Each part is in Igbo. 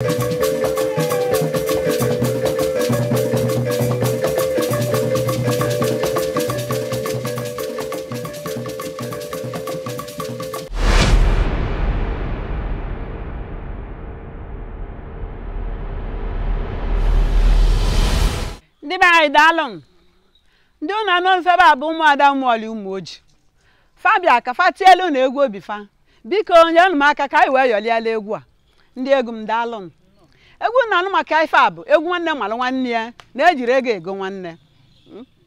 Diba idalon. Ndi una non fe ba bu mu ada mu oli umu oji. Fabia ka fatielu na egwu obifa. Biko onye unu maka ka iwe yoli ala egwu a. Ndi egwu m dalon. Egwu na anu maka ife abu egwu nwanne malu nwanne ya na ejire ego nwanne.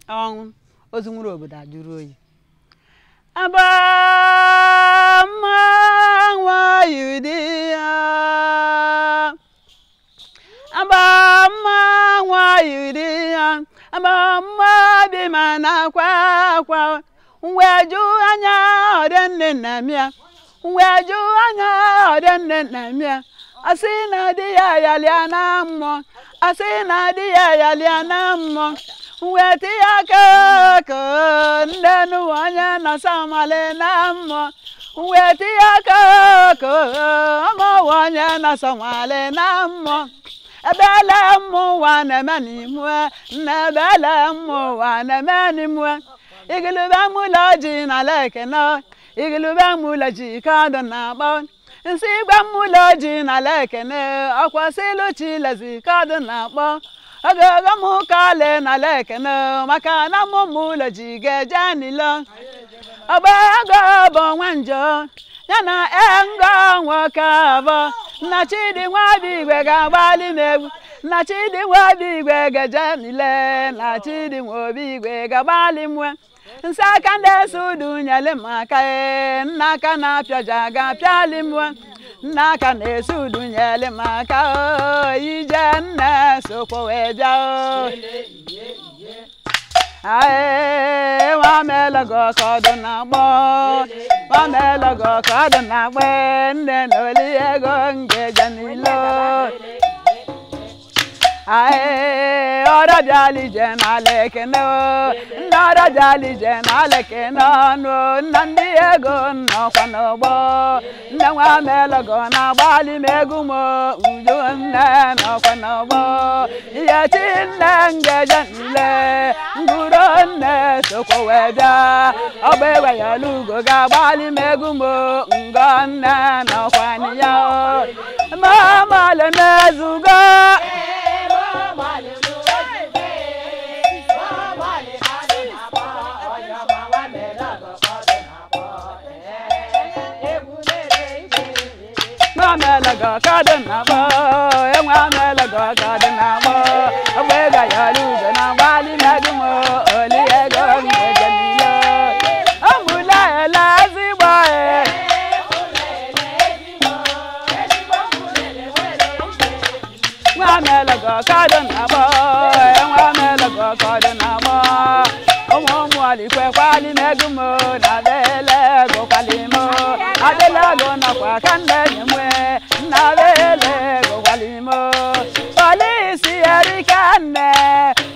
Ọnwụ ozu nwere obodo ajuru oyi. Aba ma wa yudia. Aba ma wa yudia. Aba ma bi mana kwa. Weju anya odenne na mia. Weju anya odenne na mia. Asina di ya yaliana mo. Asina di ya yaliana mo. Weti akako ndenu anya na samale na mo. Weti akako mo wanya na samale na mo. Ebele mo wana mani mwe. Nebele mo wana mani mwe. Igilube mulaji na leke no. Igilube mulaji kado na bon. Nsigba mulaji na leke ne. Akwasilu chilezi kado na bon. Agaga mu kale na leke no. Makana mu mulaji gejani lo. Abaga bon wanjo. Yana enga wakava. Na chidi wabi gwega bali megu. Na chidi wabi gwega janile. Na chidi wabi gwega bali mwe. Nsakande sudu nyale makae. Naka na pya jaga pya limwe. Naka ne sudu nyale maka. Ijenne soko weja. Ae wa melago kodo na bo. Wa melago kodo na bo. Ndenoli ego nge janilo. Ae ora jali jena lekeno. Nara jali jena lekeno. No nandi ego no kwanobo. Nwa melago na bali megumo. Ujo nne no kwanobo. Iya chinne nge janile. Nguro nne soko weja. Obewe ya lugo ga bali megumo. Ngo nne no kwaniya. Mama le mezuga. Melago kadena bo, melago kadena bo. Abega ya lugo na bali megumo, oli ego ngejanilo. Amula lazibo e. Melago kadena bo, melago kadena bo. Omo mwali kwe kwali megumo na vele go kwali mo. Adela go na kwa kande nyemwe na vele go kwali mo. Polisi erikane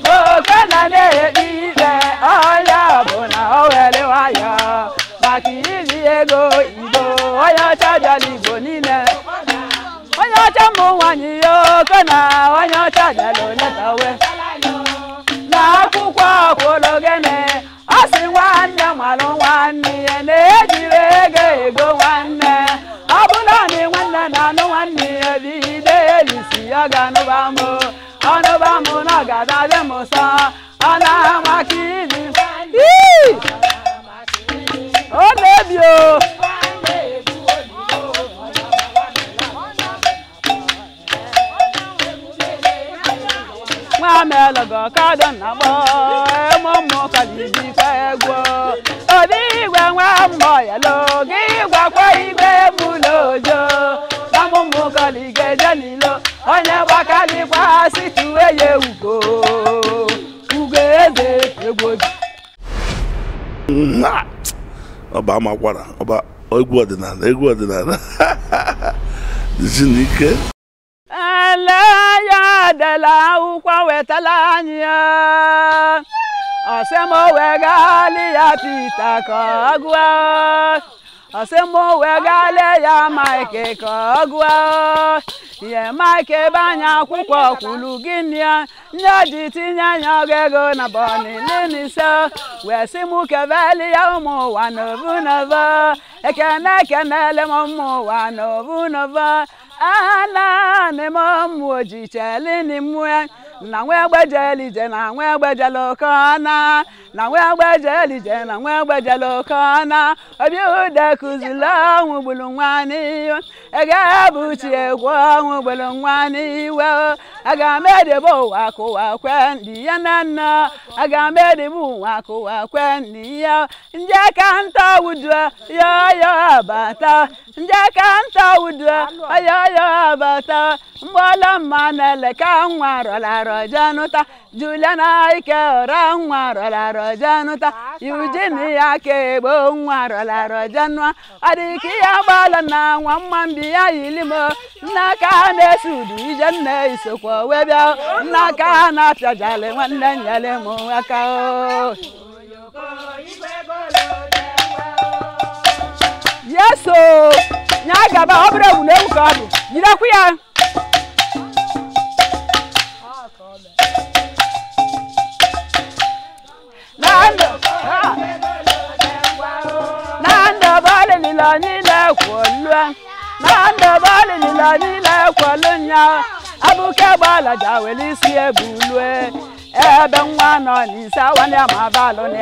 go kana ne ibe oya bona owele waya. Bakiri ego ibo oya chajali bonine. Oya chamu wanyi yo kana oya chajalo netawe. Na kukwa kologene asi wanne malo wanne ene jirege ego wanne abulani wanne nanu wanne bide lisi aga no bamu na gada de mosa ana makini o nebio melago kadena bo momo kalibi fegwo obi gwa nwa mbo ya lo gi gwa kwa igwe mulojo na momo kalige janilo onye wakali kwa situ eye ugo eze egwo oba makwara oba egwu ọdịnala Zinike ya de la ukwa wetalanya Osemo wegali ya pita kagwa Osemo wegale ya Mike kogwa. Ye Mike banya kwukwo kwulu ginia. Nyaji tinya nyogego na boni linisa. Wesimu keveli ya umu wanovunava. Ekene le momu wanovunava. Ana ne momu ojicheli ni mwe. Na we gbajeli je na we gbajelo kana na we gbajeli je na we gbajelo kana obi ude kuzula nwubulu nwani ega buchi egwo nwubulu nwani we aga mede bo wa ko wa kwendi yanana aga mede bu wa ko wa kwendi ya nje kanta wudwa yo abata nje kanta wudwa yo abata mbola manele ka nwaro la rojanuta Juliana ike ora nwaro la rojanuta Eugenia ke bo nwaro la rojanwa adiki ya bala na nwambi ya ilimo naka na sudu ijanne isokwo webia naka na piajale nwanne nyele mu aka o Yeso nyaga ba obra wule ukabu yira kuya Nanda bale lilani la kwolwa Nanda bale lilani la kwolunya Abuke bala jaweli si ebulwe Ebe nwa no ni sawa ni amabalo ni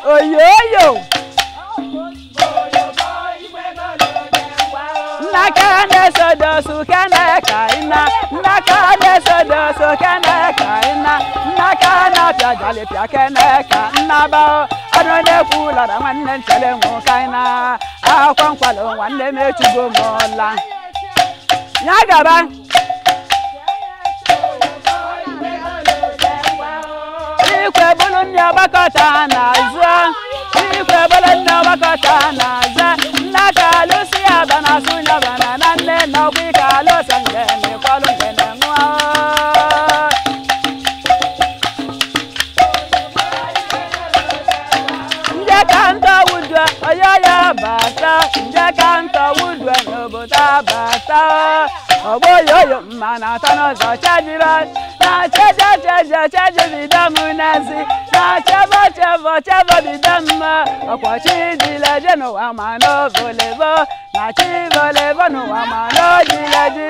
Oyoyo Nakane sodosu kane kaina Nakane sodosu kane kaina Nakana piajale piakene ka Naba Adone kula da wanne chele mo kaina Akwankwalo wanne mechugo mola Nyagaba Ikwe bulu nyabakota na za Ikwe bulu nyabakota na za Naka lusi abana sunya bana Nane no kwika lusa ngene kwa lungene mwa Kanta wudwa ayaya bata nje kanta wudwa nobota bata oboyoyo mana tano za chajira na chaja bidamu nazi na chava bidamma akwachi dile jeno wa mano volevo na chi volevo no wa mano dile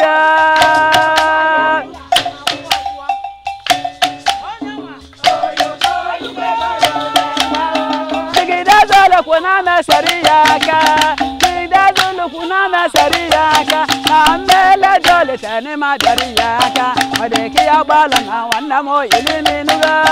kuna mesariyaka Kidazulu kuna mesariyaka Amele dole tani madariyaka Odeki ya bala na wana mo iliminuga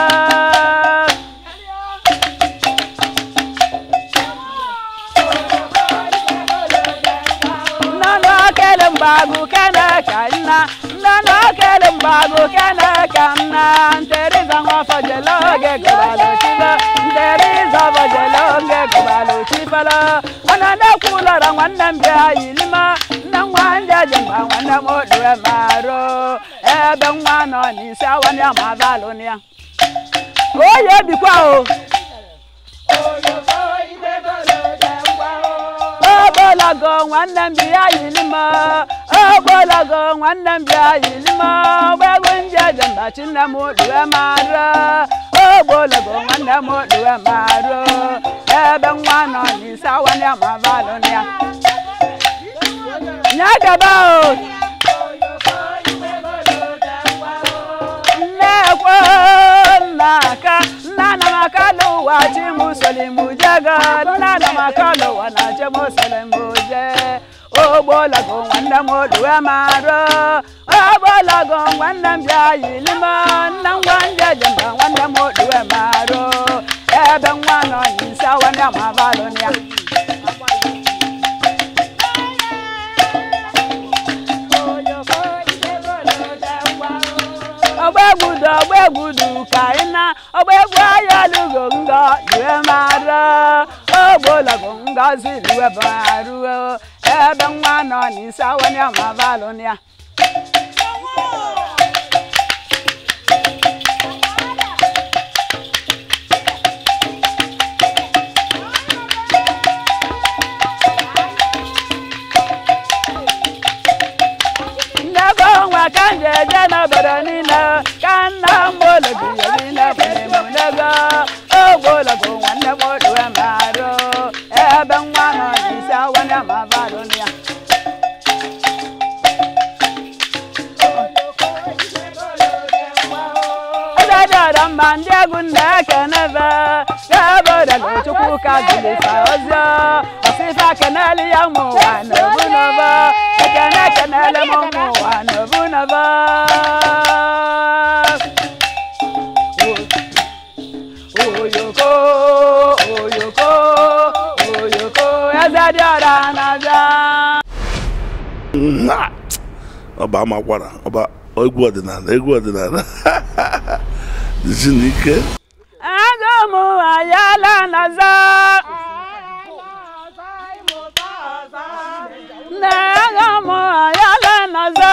Nano kelembagu kene kaina Nano kelembagu kene kana Nteriza ngwafa jeloge gobalo chiba Nteriza vajeloge gobalo chibala Ananda kula rangwana mbya ilima Nangwanja jemba wanda modwe maro Ebe mwano ni sawa ni amavalo niya Oye bikwao Obolago wanda mbya ilima Obolago wanda mbya ilima Wegunja jemba china modwe maro Obolago wanda modwe maro Ebe mwano ni sawa ni amavalo niya Nyagabao Nekwa naka Nana makalo wachi musolimu jaga Nana makalo wanache musolimu je Obolago wanda modwe maro Obolago wanda mbya ilima Nangwanja jemba wanda modwe maro Ebe mwano nisa wanda mavalo niya Obegudu kaina Obegu ayalugo nga Dwe mara Obolago nga zilwe baru Ebe mwano nisa wanda mavalo niya nwa ka nje je n'obodo niile ka nna m ologi na pụnemunego ogologo nwanne m oduwe marụ ebe nwa nọ n'isi awanye ma barụ ya Dada mandi agunda keneve Gabada go chukuka gilifa ozyo Osifa kenali ya muwana bunova Ekene kenele muwana bunova Oyoko, oyoko, oyoko Yazadi aranaja Ọba amakwara, ọba egwu ọdịnala Zinike Agamu ayala naza Nagamu ayala naza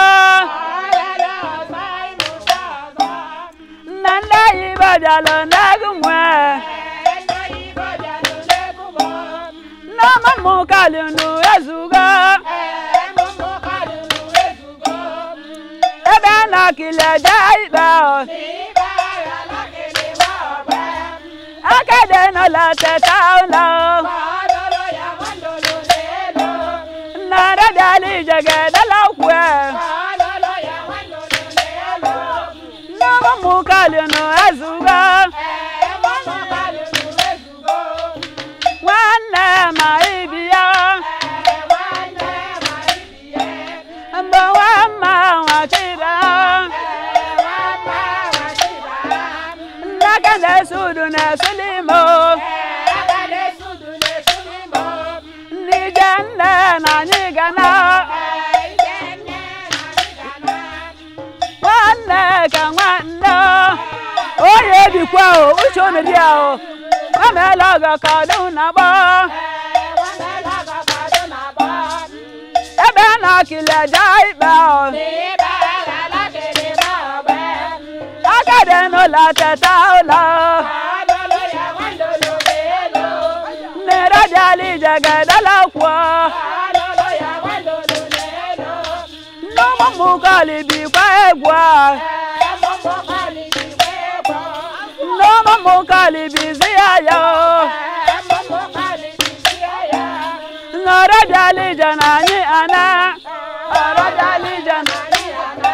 Nanda ibadalo nagumwe Nama mukalunu ezuga Ebe na kile jaiba Akade no la tetaula Nara dali jagada la kwe Nama mukali no azuga Wana maibia Mbawa mawachira Nakande sudu na sulimo Nijanda na nigana Wana kangwanda Oye bikwao uchone diao Wamelaga kaduna ba Ebe na kile jaiba Akade no la tetaula Nera jali jagada la kwa Nomo mukali bikwa egwa Nomo mukali biziayo Nora jali janani ana Nora jali janani ana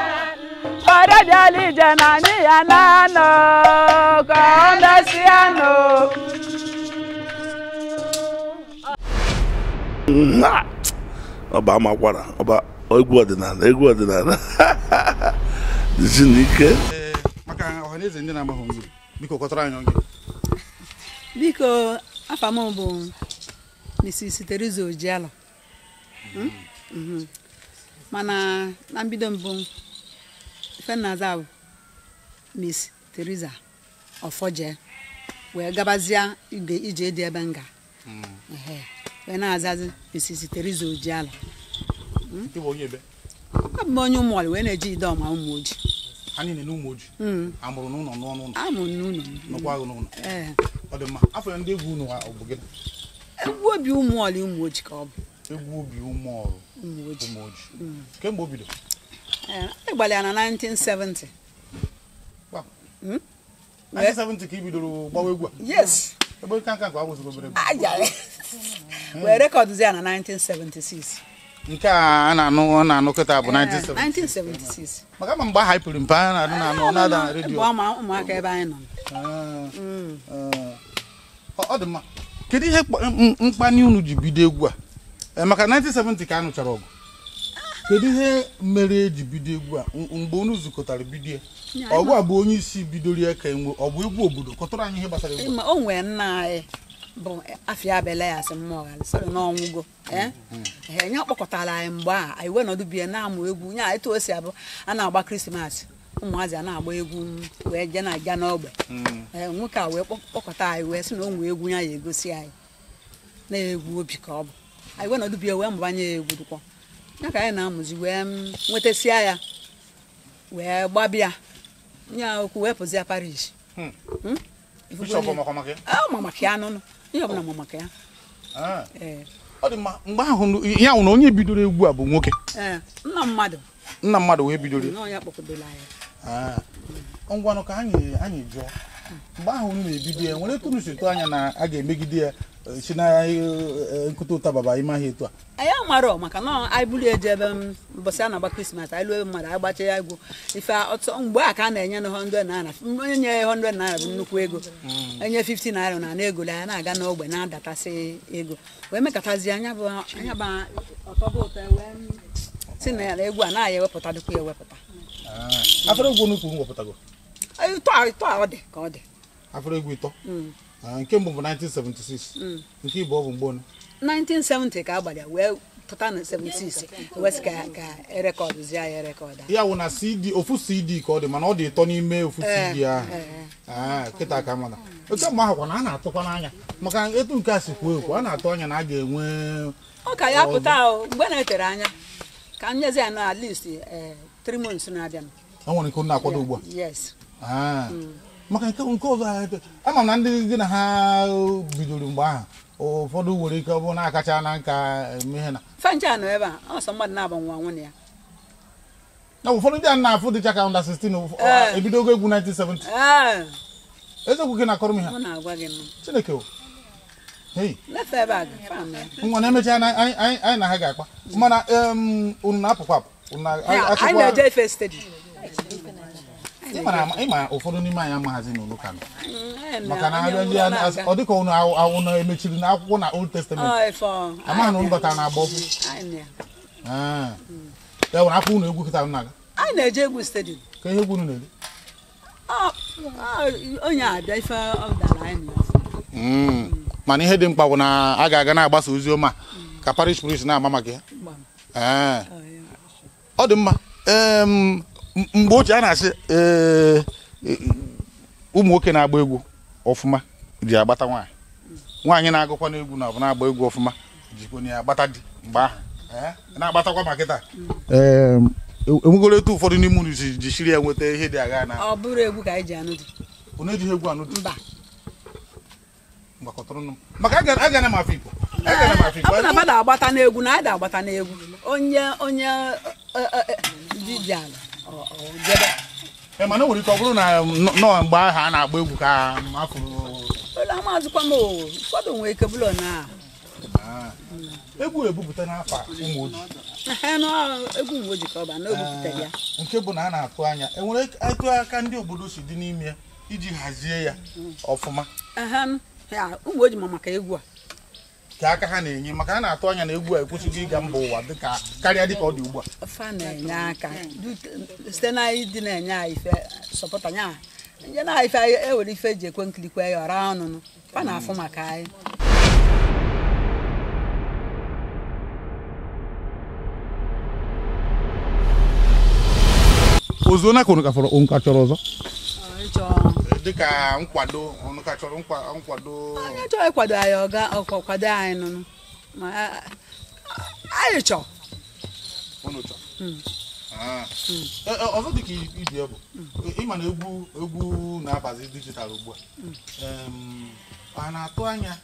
Nora jali janani ana no Konda siano Ọba amakwara, ọba egwu ọdịnala Zinike maka ọhaneze ndị na-amaghị onye biko kọtara anyị onye Biko afa m bụ Mrs. Teresa Ojialo mana na mbido mbụ Ifenaza bụ Miss Teresa Ofoje wee gabazia ije dị ebe nga wee na-azazi Mrs. Teresa Ojialo ịbụ onye ebe abụ m onye ụmụọlị wee na-eji ide ọma ụmụ oji ha niile na ụmụ oji amụrụ n'ụlọ n'ọnụ ụlọ amụrụ n'ụlọ nọkwa agụ n'ụlọ ọ dị mma afọ ndị egwu unu ọ bụ gịnị egwu obi ụmụọlị ụmụ oji ka ọ bụ egwu obi ụmụ oji kemgbe o bido ịgbalị ya na 1970 1970 ka i bidoro gbawa egwu a yes ebe nka ọ bụziri obere wee rekọdụzi ya na 1976 nke a na-anụ kịta bụ 1976 maka ma mgbe anyị pụrụ mpe a na-anụ na-ada na redio ụmụaka ebe anyị nọ ọ dị mma kedu ihe mkpani unu ji bido egwu a maka 1970 ka a nụchara ọgụ kedu ihe mere eji bido egwu a mgbe unu zukọtara bido ọgụ a bụ onye isi bidoro ya ka enwe ọ bụ egwu obodo kọtara anyị ihe gbasara egwu o nwere nna anyị bụ afịa abela ya sị mmụọ sịrị n'ọnwụgo nye kpọkọtara anyị mgbe a anyị wee nọdụ bie na-amụ egwu nye etu o si abụ a na-agba krismas ụmụazị a na-agba egwu wee je na-aga n'ogbe nwoke a wee kpọkọta anyị wee sị na o nwee egwu ya egosi anyị na-egwu obi ka ọ bụ anyị wee nọdụ bie wee mụbanye ya egwu dụkwa ya ka anyị na-amụzi wee nwetasịa ya wee gbabịa nye okwu wee pụzia parish maka ya nụnụ ihe ọbụla ma maka ya ọ dị mma mgbe ahụ ya nwụrụ onye bidoro egwu a bụ nwoke nna mmadụ nna mmadụ wee bidoro na ya kpọkọdola ah ngwanụ ka anyị jụọ mgbe ahụ unu na-ebido ya nwere etu unu si eto anya na a ga-emegide ya si na nkụta ụtababa ime ahịa etu a anyị amarọ maka na anyị buru eje ebe mbọsị a na-agba krismas anyị lụọ mmadụ anyị gbacha ya egwu ife ọtọ mgbe a ka a na-enye na 100 naira onye nye ya 100 naira bụ nnukwu ego enye 50 naira na ego ya na-aga n'ogbe na-adatasị ego wee mekọtazi anya bụ ọtọbụ ụtọ wee si na ya egwu a na-aya ewepụta dịkwa ya ewepụta afere egwu nnukwu m wepụtago ịtọ ọ dị ka ọ dị afere egwu ịtọ nke mbụ bụ 1976 nke ịbụ ọ bụ mgbe one 1970 ka agbara wee pụta na 76 wee ka erekọdụzie ya erekọdụ ya wụ na CD ofu CD ka ọ dị mana ọ dị ịtọ n'ime ofu CD ahụ kịta ka mana oke mgbe ahụ kwa na a na-atụkwa n'anya maka etu nke a si kwuo ekwu a na-atụ anya na a ga-enwe ọ ka ya pụta mgbe na-etere anya ka nyezi ya na at least 3 months na-abịa o nwere nke na-akwado ugbu a yes maka nke ọzọ ama m na ndị gị na ha bidoro mgbe ahụ ụfọdụ nwere ike ọ bụ na-akacha na nka emeghe na fancha nọ ebe a ọsọ mmadụ na-agbanwe nwunye ya na ụfọdụ ndị a na-afụ dịcha ka under 16 ebidogo egwu 1970 eziokwu gị na-akọrọ m ha ọ na-agwa gị Chineke o lefe ebe a nwa na-emecha anyị na ha ga-akpa mana unu na-apụkwa apụ anyị na-eje ife stedi ịma ụfọdụ n'ime anyị amaghazi n'ụlọ ka nọ maka na ọ dịka unu awụ na emechiri na akwụkwọ na Old Testament amaghị na unu batara na agba ọkụ ya nwere akwụkwọ unu egwu kịta nna gị anyị na-eje egwu stedi ka ihe egwu unu na-eri onye abịa ife ọdara anyị mana ihe dị mkpa bụ na a ga-aga na-agbasa ozi ọma ka parish priest na-ama maka ya ọ dị mma mgbe ochie a na-asị ụmụ nwoke na-agba egwu ọfụma ji agbata nwaanyị nwaanyị na-agụkwa n'egwu na ọ na-agba egwu ọfụma jikwa na ya agbata di mgbe ahụ na-agbatakwa maka taa enwegoro etu ụfọdụ n'ime unu ji shiri ya nweta ihe dị agha na ọ bụrụ egwu ka anyị ji anụ di unu ejighị egwu anụ di mba mgbakọtụrụ maka agana m afọ Igbo ọ bụ na mmadụ agbata n'egwu na anyị da-agbata n'egwu onye dibịa ala mana o nwere ike ọ bụrụ na nọọ mgbe ahụ a na-agba egwu ka afụrụ ụlọ amazịkwa m ụfọdụ nwee ike bụlọ na egwu ebupụta n'afọ ụmụ ojii egwu ụmụ ojii ka ọ ba na ebupụtara ya nke bụ na a na-atụ anya enwere etu aka ndị obodo si dị n'ime ya iji hazie ya ọfụma ụmụ ojii ma maka egwu a ka aka ha na-enye maka a na-atụ anya na egwu a ekwesịghị ịga mba ụwa karịa dịka ọ dị ugbu a fa na-enye aka site na ịdị na-enye anyị ife sọpụta nya nje na ife ewere ife eji ekwe nkirikwe ya ọra ọnụnụ fa na-afụ maka anyị ozu na ka nka chọrọ ọzọ dịka nkwado unu ka chọrọ nkwado anyị chọrọ ịkwado anyị kwado anyị nụnụ ma anyị chọrọ unu chọrọ ọzọ dịka ibi bụ ịma na egwu na-abazi dijitalụ ugbu a na-atụ anya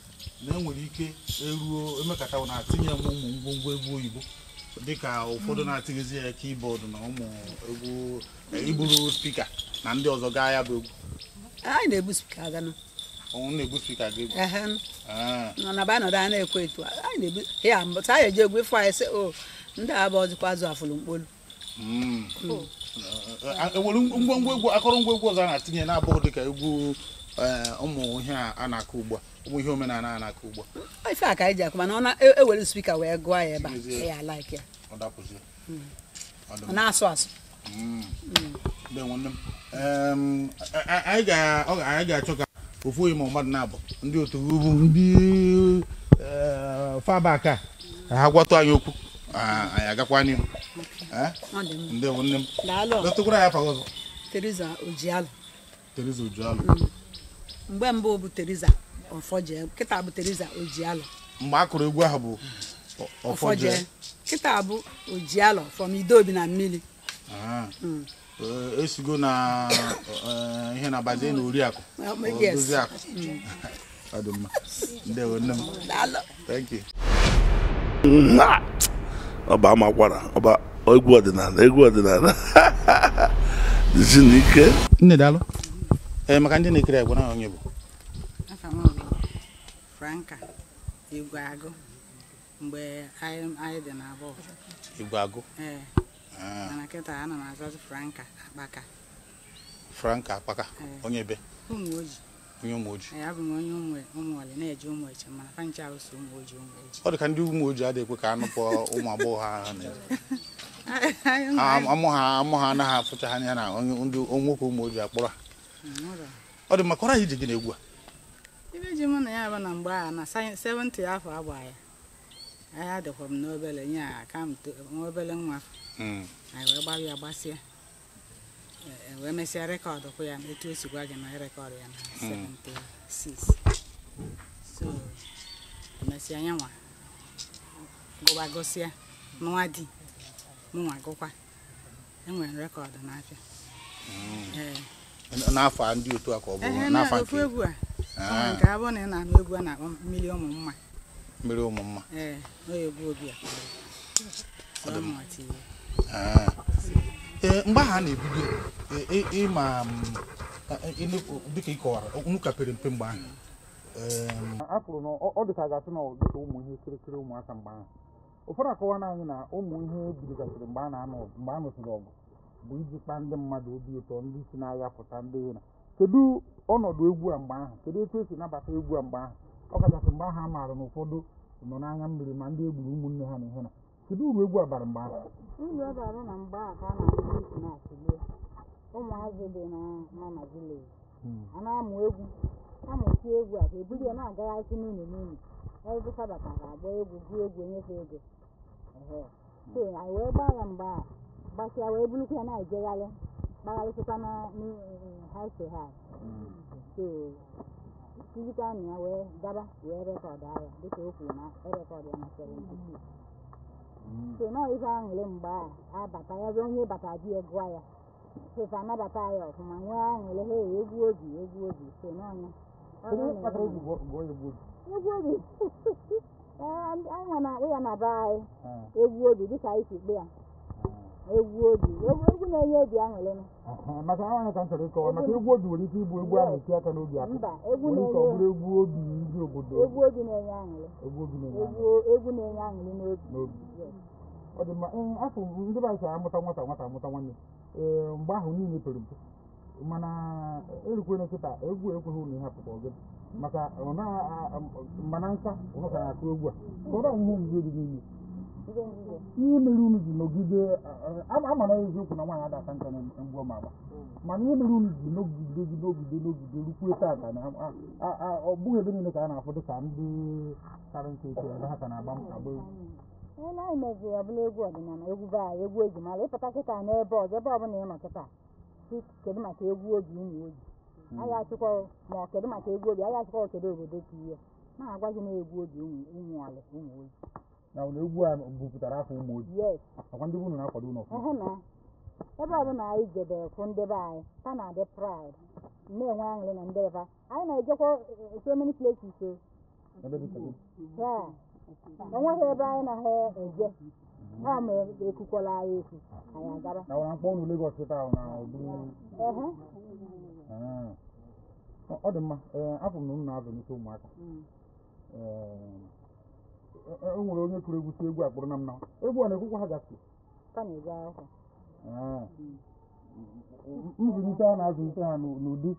na enwere ike eruo emekata na atinye ụmụ ngwongwo egwu oyibo dịka ụfọdụ na-atịghịzi ya kibọọdụ na ụmụ egwu iburu spika na ndị ọzọ gaa ya bụ egwu anyị na-ebu spika aganụ na-ebu spika ga egwu na ba nọdụ anyị na-ekwe etu anyị na-ebu ya mbọta anyị eji egwu ịfụ anyị sị ndị abụ ọzịkwa azụ afụrụ mkpolu enwere ngwongwo egwu akọrọngwa egwu ọzọ a na-atinye na-abụghị dịka egwu ụmụ ihe a na-akụ ugbu a ụmụ ihe omenala a na-akụ ugbu a ife a ka anyị ji akụ mana ọ ewere spika wee gụọ ya ebe a ya like ya ọ na-asụ asụ anyị ga-achọ ka ofu onye ma mmadụ na-abụ ndị otu ugwu ndị fabaka ka ha gwatụ anyị okwu anyị agakwa n'ihu ndewo nne m dọtụkwara ya afa ọzọ Teresa Ojialụ mgbe mbụ bụ Teresa Ọfọje kịta bụ Teresa Ojialụ mgbe a kụrụ egwu ahụ bụ Ọfọje kịta bụ Ojialụ from Idobi na mmiri esigo na ihe na bazie na Oriakụ Odoziakụ ọ dị mma ndewo nne m thank you ọba amakwara ọba egwu ọdịnala dịzi n'ike. Nne daalụ. Maka ndị na-ekiri agwa na onye bụ Franka Igweagụ mgbe anyị dị na abụọ. Igweagụ. Mana kịta ana m azazi Franka Akpaka. Onye ebe? Ụmụoji. Onye Ụmụoji. Abụ m onye Ụmụọlị na-eje Ụmụeche mana fancha ụsọ Ụmụoji. Ọ dị ka ndị Ụmụoji adịghị ekwe ka anụpụ ụmụ agbọghọ ha amụ ha anaghị afụcha ha anya na ndị nwoke Ụmụoji akpọrọ ha. Ọ dị maka ọrụ anyị ji gị na egwu a. Ibe ji mụ na ya bụ na mgbe a na 70 afọ agba ya. Anyị adịkwa m n'obele nye aka m n'obele nwa. Anyị wee gbara ya gbasịa. Wee mesịa rekọdụ kwa ya etu o si gwa gị na rekọdụ ya na 76. So mesịa anya nwa gụba gụsịa nwa di mụnwa gụkwa enwere rekọdụ n'afịa. N'afọ ndị otu a ka ọ bụ n'afọ nke egwu a nke abụọ na ị na-anụ egwu a na-akpọ mmiri ụmụ mma. Mmiri ụmụ mma. Egwu obi a mgbe ha na-ebido ịma dịka ị kọwara unu ka pere mpe mgbe ahụ afụrụ na ọ dị ka gasị na dịka ụmụ ihe kirikiri ụmụaka mgbe ahụ ụfọdụ akọwa na anyị na ụmụ ihe biligasịrị mgbe a nụsịrị ọgụ bụ iji kpa ndị mmadụ obi ụtọ ndị si n'agha pụta ndị na kedu ọnọdụ egwu a mgbe ahụ kedu etu esi nabata egwu a mgbe ahụ ọ kachasị mgbe ahụ a maara na ụfọdụ nọ n'anya mmiri ma ndị egburu ụmụnne ha na ihe na kedu uru egwu a bara mgbe ahụ uru ọ bara na mgbe a ka a na-akpọ isi na-atụlie ụmụazị dị nọ na vileji a na-amụ egwu amụsi egwu a ka ebuli ya na-agagharị n'ụlọ n'ụlọ ebe sabatara agba egwu gụọ egwu enyefe ego so anyị wee gbaa ya mgbe a gbasịa wee bulukwa ya na-ejegharị gbagharịsịkwa na house to house so tizikwa na ya wee gaba wee rekọdụ ahịa dịka o kwuru na erekọdụ ya na 76 so na ife aṅụrị mgbe a abata ya bụ onye bata di egwu ya sofa anabata ya ọfụma nwee aṅụrị ha egwu obi so n'ọnya egwu obi anya na-akpụ ya na be anyị egwu obi dịka anyị si kpe ya egwu obi egwu na-enye obi aṅụrị maka nwaanyị ka m chọrọ ịkọwa maka egwu obi nwere ike ịbụ egwu ahụ esi aka n'obi aka mba egwu obi ndị obodo egwu obi na-enye aṅụrị egwu na-enye aṅụrị n'obi ọ dị mma afọ ndị be anyị si amụta nwata amụta nwanne mgbe ahụ niile pere mpe mana erukwere kịta egwu ekweghị ụlọ ihe apụta ọgị maka mana nka ụnụ ka na-akụ egwu a ụfọdụ ihe nzuzo dị n'ime ihe mere unu ji nọgide ama na eziokwu na nwaanyị adaka nka na mgbe ọma agba mana ihe mere unu ji nọgide rukwue taata na ọ bụghị ebe niile ka a na-afụ dịka ndị karị nke ebe ha ka na-agba egwu anyị meziri ọbụla egwu ọdịnala egwu be anyị egwu ejimala ịpụta kịta n'ebe ọzọ ebe ọbụla ịnọ kịta kedu maka egwu obi ụmụ oji anyị achịkwa ma ọ kedu maka egwu obi anyị achịkwa kedu obodo ka ihe na-agwa gị na egwu obi ụmụọlị ụmụ oji na egwu a bupụtara afọ ụmụ oji akwa ndị unu na-akwado ụlọ na ebe ọbụla anyị jebere fụ ndị be anyị ka na-adị pride na-enwe aṅụrị na ndị ebe anyị na-ejekwa so many places onweghị ebe anyị na ha eje ọ ma ekukwala anyị eku anyị agaba na wara mkpọ ụlọ Lagos kịta ahụ na ọ dị mma afọ m na unu na-azụ n'isi ụmụaka e nwere onye kụrụ egwu si egwu akpụrụ na m na egwu a na-ekwukwa ha gasị ka na-eje akwụkwọ nzụlite a na-azụlite ha n'ụdị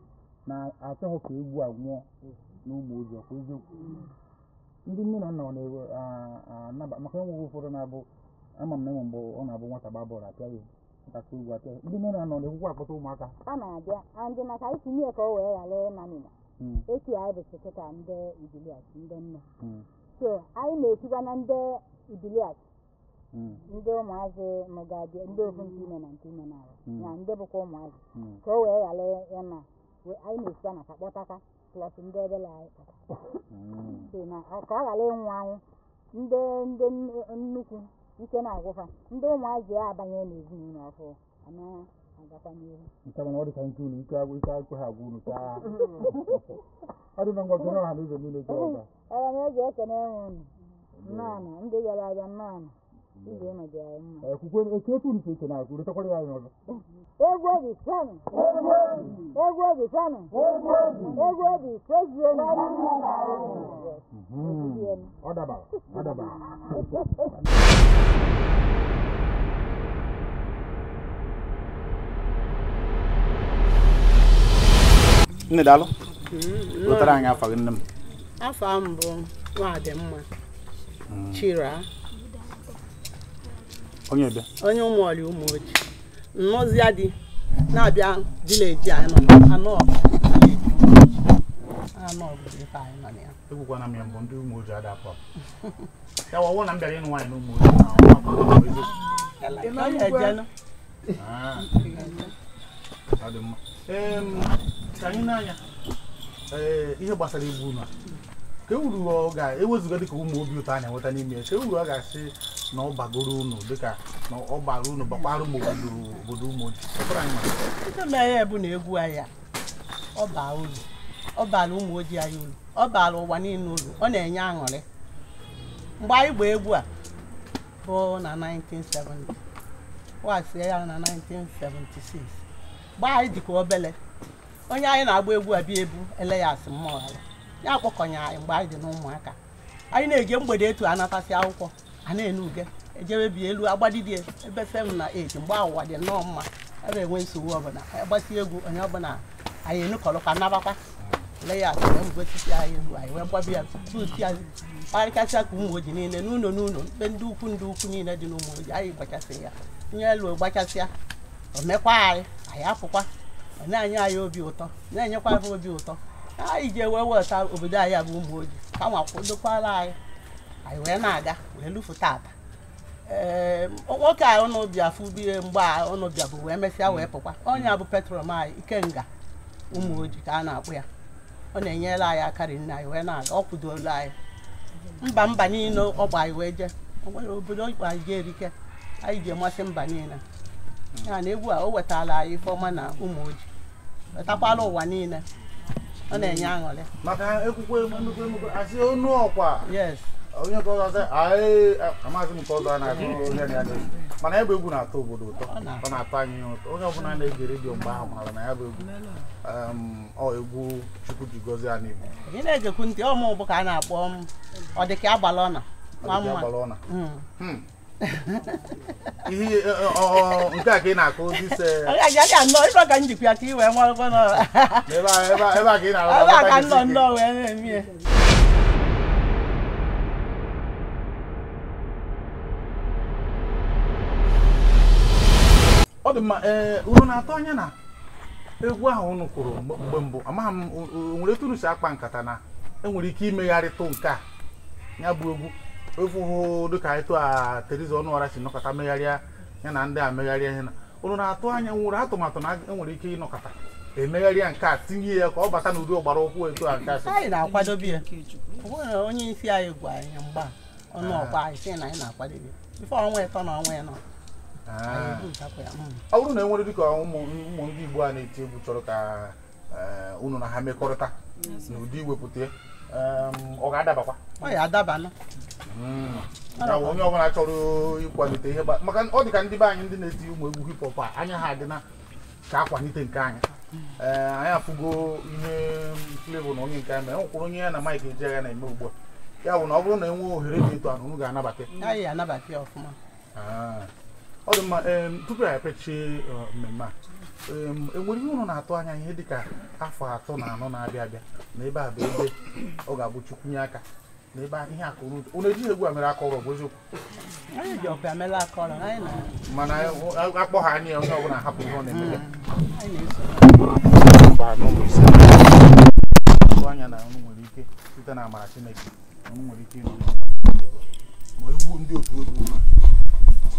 na-achọghị ka egwu a nwụọ n'ụmụ ozi ọkwa eziokwu ndị nne na nna ọ na-anaba maka enweghị ụfọdụ na-abụ ama m na enwe mgbe ọ na-abụ nwata gba bọọlụ apịa ya ntakị egwu apịa ya ndị nne na nna ọ na-ekwukwa akpọta ụmụaka ọ na-abịa andị maka isi nye ka o wee ghara ịnamịna etu anyị bụ sekịta ndị Ibiliat ndị nne so anyị na-etikwa na ndị Ibiliat ndị ụmụazị mụgadị ndị ofu nke ime na nke ime na-arụ na ndị bụkwa ụmụazị ka o wee ghara ịna anyị na-esikwa na ka kpọtakwa plọs ndị ebele anyị kpọta so na ka ọ ghara ịnwụ anwụ ndị nnukwu ike na-agwụfa ndị ụmụazị ya abanye n'ezinụlọ ọhụụ agakwa n'ihu nke mana ọ dị ka nke unu ike akwe ha agwa unu chaa ọ dị na ngwa kene ọha na ụzọ niile chọọ ọga na-eji ekene enwe unu nnọọ ndị bịara abịa nnọọ Igwe ọnọdụ anyị mma. Kwukwe otu unu si eche na akụ retakwara ya ọzọ. Egwu obi fanụ. Egwu obi fanụ. Egwu obi fezie na Ọ dabara. Nne daalụ. Wetara anyị afa gị nne m. Afa m bụ Nwadimma Chira. Onye bịa. Onye ụmụọlị ụmụoji. Nnọzịa dị na-abịa vileji anyị nọ anọ obodo ife anyị nọ na ya. Egwukwana m ya mbụ ndị ụmụoji adapụ. Ya wọwọ na m bịara ịnụ nwaanyị na ụmụoji na ọgbakọ. Ọ dị mma. Ka anyị n'anya ihe gbasara egwu unu a ka uru ọ ga-ewezuga dịka ụmụ obi ụtọ a na-enweta n'ime ya ka uru ọ ga-asị na ọ bagoro unu dịka na ọ bara unu bakwara ụmụ obodo ụmụoji Ihe mere ya bụ na egwu anyị ọ baa uru ọ bara ụmụoji anyị uru ọ bara ụwa niile uru ọ na-enye aṅụrị mgbe anyị gba egwu a bụ na 1970 wasie ya na 1976 mgbe anyị dịka obele onye anyị na-agba egwu abịa ebu Elias Mmọghara ya akpọkọnya anyị mgbe anyị dị n'ụmụaka anyị na-eje mgbede etu anatasị akwụkwọ a na-enu uge ejebe bi elu agbadidie ebe 7 na 8 mgbe awụwa dị nnọọ mma ebe enwe nsogbu ọbụla agbasi egwu onye ọbụla anyị enukọrọkwa nabakwa Elias wee mgosisi anyị egwu anyị wee gbabịa tuti ya kparịkasịa ka ụmụoji niile n'ụlọ ebe ndị ukwu niile dị n'ụmụoji anyị gbachasị ya nye elu gbachasịa o mekwa anyị apụkwa ọ na-enye anyị obi ụtọ na-enyekwa anyị obi ụtọ anyị ji wee weta obodo anyị bụ ụmụoji ka nwa kwadokwara anyị wee na-aga wee lufu tata nwoke anyị ọnụbịa fụbie mgbe ọnụbịa bụ wee mesịa wee pụkwa onye a bụ petrol anyị Ikenga ụmụoji ka a na-akpụ ya ọ na-enyere anyị akarị nne anyị wee na-aga ọ kwudola anyị mba niile ọgba anyị wee jee nwere obodo ikpe anyị jee erike anyị ji emasị mba niile ya na egwu a o wetara anyị ifeọma na ụmụoji wetakwala ụwa niile ọ na-enye aṅụrị maka ekwukwe asị onu ọkwa yes onye nke ọzọ anyị amaghị m nke ọzọ na-atụ onye ya na mana ebe egwu na-atọ obodo ụtọ ọ na-atọ anyị ụtọ onye ọbụla na-ege redio mgbe ahụ mara na ya bụ egwu egwu Chukwu ji gọzie anyị Igbo ị na-egekwu ntị ọmụ bụ ka a na-akpọ ọ dị ka agbala ọna nwa mma ihe nke a ka ị na-akụ dise ịba ka njikwa ya ka ị wee marụkwa ebe a ka ị na-arụ ebe a ka nnọọ wee na-eme ọ dị mma unu na-atọ anya na egwu ahụ unu kwuru mgbe mbụ amaghị m nwere etu unu si akpa nkata na enwere ike imegharịtụ nke a ya bụ egwu efuhụ dịka anyị tụ a Teresa Ọnụọra si nọkọta megharịa ya na ndị a megharịa ihe na unu na-atụ anya nwere atụmatụ na enwere ike ịnọkọta emegharịa nke a tinye ya ka ọ bata n'ụdị ọgbara ụkwụ etu a nke a anyị na-akwadobe ya onye isi anyị gwa anyị mgba ọnụ ọkwa anyị sị na anyị na-akwadobe ife ọnwa ịtọ na ọnwa ịnọ ọ bụrụ na enwere dịka ụmụ ndị Igbo a na-eti egwu chọrọ ka unu na ha mekọrịta n'ụdị iwepụta ọ ga-adabakwa ọ ya adaba onye ọbụla chọrọ ịkwalite ihe maka ọ dị ka ndị be anyị ndị na-eti ụmụ egwu hip hop a anya ha dị na ka akwalite nke anyị anyị afụgo ihe Flavour na onye nke anyị enwekwara onye ya na Mike Ejeagha na-eme ugbu a ya bụ na ọ bụrụ na enwe ohere dị etu a unu ga-anabata anyị anabata ya ọfụma ọ dị mma tupu anyị apechie mmemme a enwere ihe unu na-atụ anya ihe dịka afọ 3 na 4 na-abịa abịa na ebe a bụ ebe ọ ga-abụ Chukwunye aka na ebe ihe akụrụ unu ejighị egwu a mere aka ọrụ bụ eziokwu anyị ji ọbịa mere aka ọrụ mana akpọ ha anya onye ọbụla hapụ ihe ọ na-eme anya na unu nwere ike site na amara Chineke unu nwere ike ịrụ ma egwu ndị otu egwu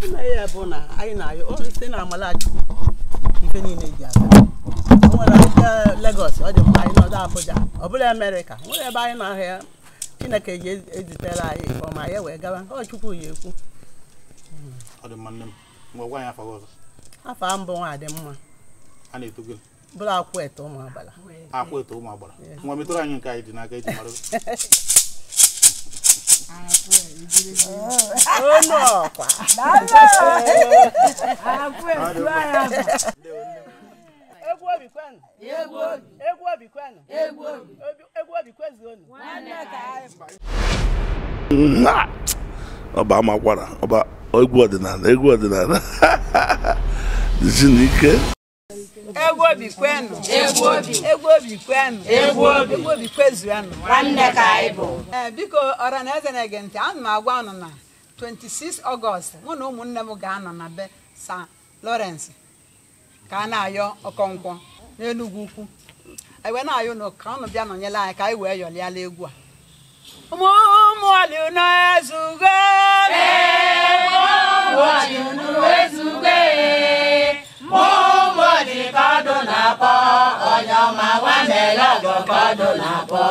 ime ya bụ na anyị na-ayọ site na amala Chukwu ife niile ji aga o nwere ike Lagos ọ dị mma anyị nọdụ Abuja ọ bụla Amerịka nwere ebe anyị na-ahịa Chineke ji ezitere anyị ifeọma ya wee gawa ọ Chukwu ya ekwu ọ dị mma nne m ngwa gwa anyị afọ ọzọ afọ mbụ Nwadimma a na-eto gị bụrụ Akwete Ụmụagbala Akwete Ụmụagbala nwa metụrụ anyị nke anyị dị n'aka eji mara Onu ọkwa. Egwu obi kwenu. Egwu obi kwenu. Egwu obi kwezi onu. Ọba amakwara, ọba egwu ọdịnala. Chineke. Egwu obi kwenu. Egwu obi kwenu. Egwu obi kwezuanụ. Nwanne ka anyị bụ. Biko ọra na eze na-ege ntị, ana m agwa unu na 26 Ọgọst mụ na ụmụnne m ga-anọ na be St. Lawrence ka a na-ayọ Ọkọnkwọ n'Enugwu Ukwu. Anyị wee na-ayọ unu ka unu bịa nọnyere anyị ka anyị wee yọlịala egwu a. Ụmụ ọlị unu ezugo. Kọdụ na-akpọ onye ọma nwa mere ọgọ kọdụ na-akpọ